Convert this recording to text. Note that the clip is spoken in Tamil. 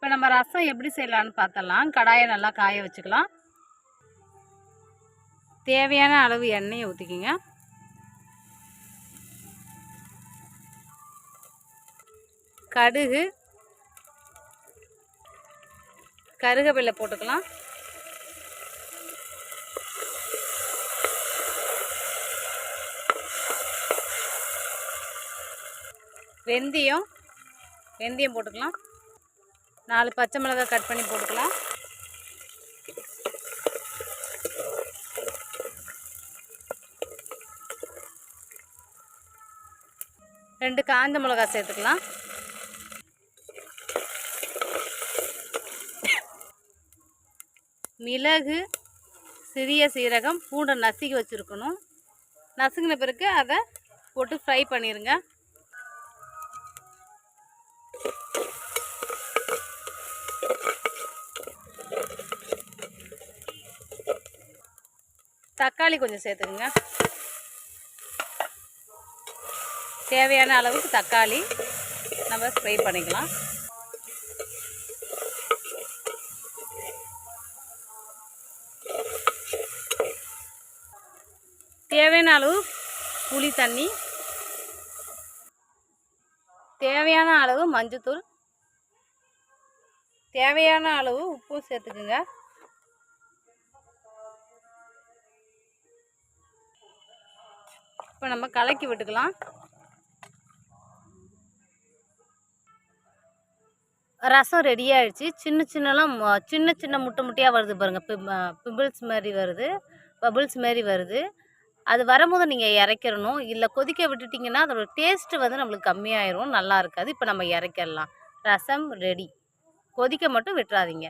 இப்போ நம்ம ரசம் எப்படி செய்யலான்னு பார்த்தலாம். கடாயை நல்லா காய வச்சுக்கலாம். தேவையான அளவு எண்ணெயை ஊற்றிக்கிங்க. கடுகு, கருவேப்பிலை போட்டுக்கலாம். வெந்தயம் போட்டுக்கலாம். 4 பச்சை மிளகாய் கட் பண்ணி போட்டுக்கலாம். ரெண்டு காஞ்ச மிளகாய் சேர்த்துக்கலாம். மிளகு, சிறிய சீரகம், பூண்டை நசுக்கி வச்சுருக்கணும். நசுங்கின பிறகு அதை போட்டு ஃப்ரை பண்ணிடுங்க. தக்காளி கொஞ்சம் சேர்த்துக்குங்க. தேவையான அளவுக்கு தக்காளி நம்ம ஃப்ரை பண்ணிக்கலாம். தேவையான அளவு புளி தண்ணி, தேவையான அளவு மஞ்சத்தூள், தேவையான அளவு உப்பு சேர்த்துக்குங்க. இப்போ நம்ம கலக்கி விட்டுக்கலாம். ரசம் ரெடி ஆகிடுச்சு. சின்ன சின்ன முட்டை முட்டையாக வருது பாருங்கள். பிம்பிள்ஸ் மாதிரி வருது, பபுள்ஸ் மாதிரி வருது. அது வரும்போது நீங்கள் இறக்கிடணும். இல்லை கொதிக்க விட்டுட்டிங்கன்னா அதோட டேஸ்ட்டு வந்து நம்மளுக்கு கம்மியாயிரும், நல்லா இருக்காது. இப்போ நம்ம இறக்கிடலாம். ரசம் ரெடி. கொதிக்க மட்டும் விட்டுறாதீங்க.